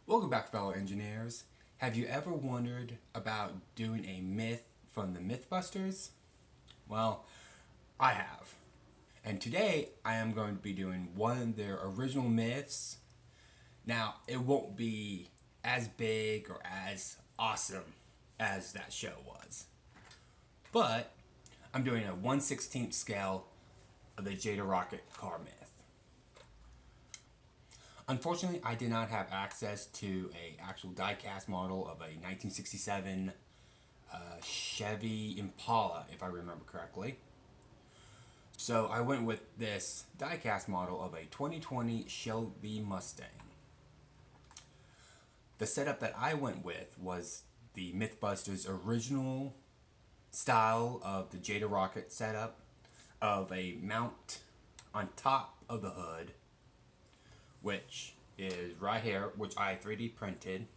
Welcome back, fellow engineers. Have you ever wondered about doing a myth from the Mythbusters? Well, I have. And today I am going to be doing one of their original myths. Now, it won't be as big or as awesome as that show was. But I'm doing a 1/16th scale of the JATO car myth. Unfortunately, I did not have access to a actual diecast model of a 1967 Chevy Impala, if I remember correctly. So I went with this diecast model of a 2020 Shelby Mustang. The setup that I went with was the Mythbusters original style of the JATO Rocket setup of a mount on top of the hood, which is right here, which I 3D printed.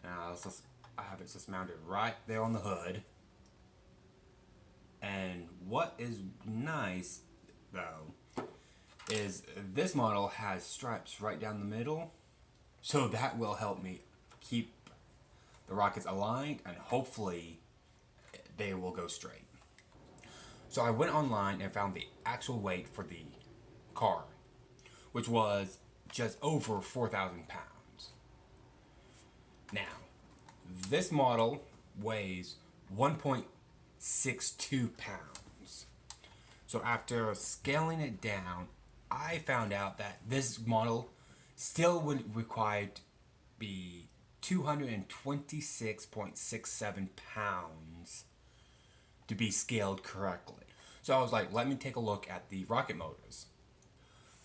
And I have it just mounted right there on the hood. And what is nice, though, is this model has stripes right down the middle, so that will help me keep the rockets aligned, and hopefully they will go straight. So I went online and found the actual weight for the car, which was just over 4,000 pounds. Now, this model weighs 1.62 pounds. So after scaling it down, I found out that this model still would require to be 226.67 pounds to be scaled correctly. So I was like, let me take a look at the rocket motors.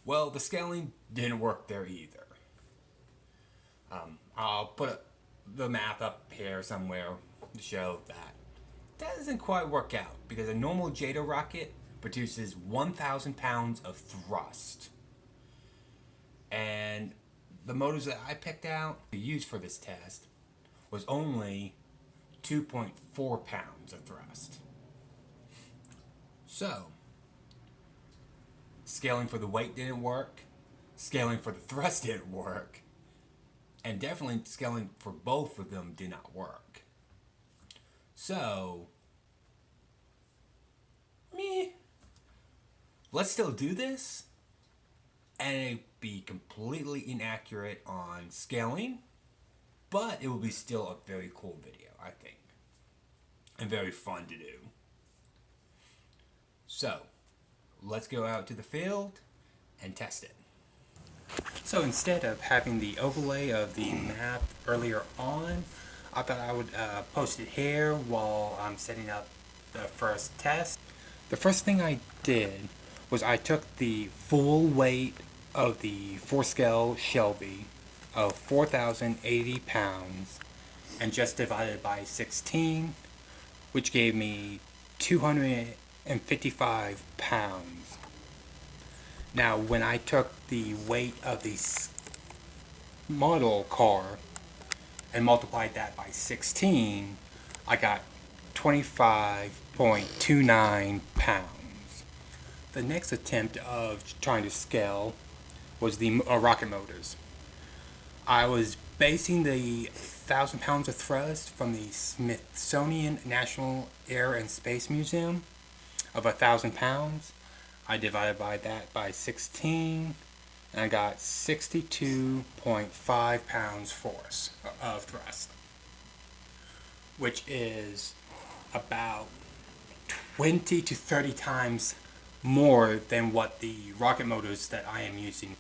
Well, the scaling didn't work there either. I'll put the math up here somewhere to show that doesn't quite work out, because a normal JATO rocket produces 1,000 pounds of thrust. And the motors that I picked out to use for this test was only 2.4 pounds of thrust. So, scaling for the weight didn't work, scaling for the thrust didn't work, and definitely scaling for both of them did not work. So, let's still do this, and it'll be completely inaccurate on scaling, but it will be still a very cool video, I think, and very fun to do. So, let's go out to the field and test it. So instead of having the overlay of the map earlier on, I thought I would post it here while I'm setting up the first test. The first thing I did was I took the full weight of the 4-scale Shelby of 4,080 pounds and just divided by 16, which gave me 255 pounds. Now, when I took the weight of the model car and multiplied that by 16, I got 25.29 pounds. The next attempt of trying to scale was the rocket motors. I was basing the 1,000 pounds of thrust from the Smithsonian National Air and Space Museum of 1,000 pounds. I divided by that by 16, and I got 62.5 pounds force of thrust, which is about 20 to 30 times more than what the rocket motors that I am using.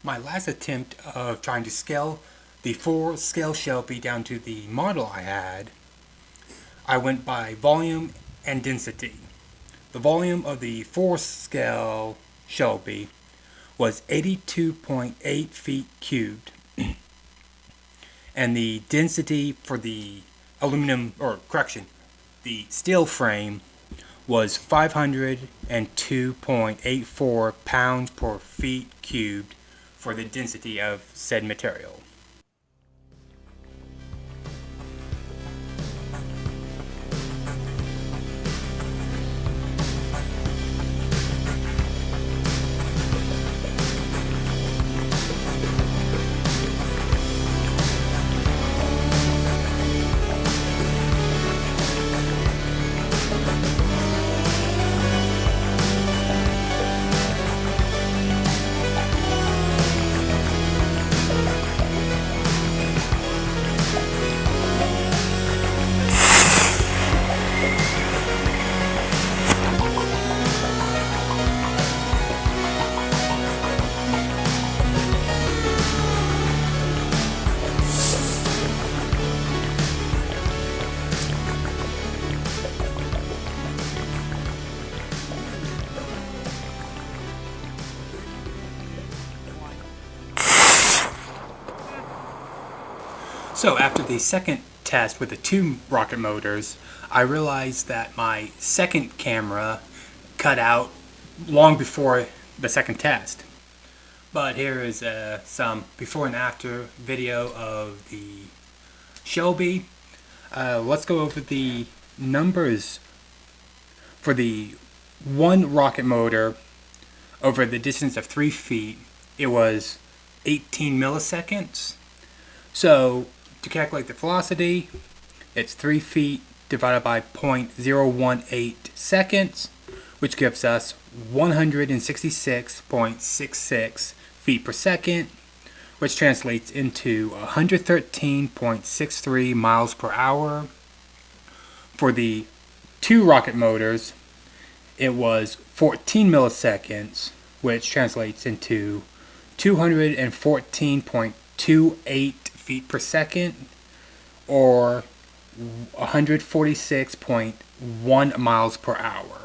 My last attempt of trying to scale the 4-scale Shelby down to the model I had, I went by volume and density. The volume of the 4-scale Shelby was 82.8 feet cubed, and the density for the the steel frame was 502.84 pounds per feet cubed for the density of said material. So after the second test with the 2 rocket motors, I realized that my second camera cut out long before the second test. But here is some before and after video of the Shelby. Let's go over the numbers for the 1 rocket motor over the distance of 3 feet. It was 18 milliseconds. So to calculate the velocity, it's 3 feet divided by 0.018 seconds, which gives us 166.66 feet per second, which translates into 113.63 miles per hour. For the 2 rocket motors, it was 14 milliseconds, which translates into 214.28 feet per second, or 146.1 miles per hour.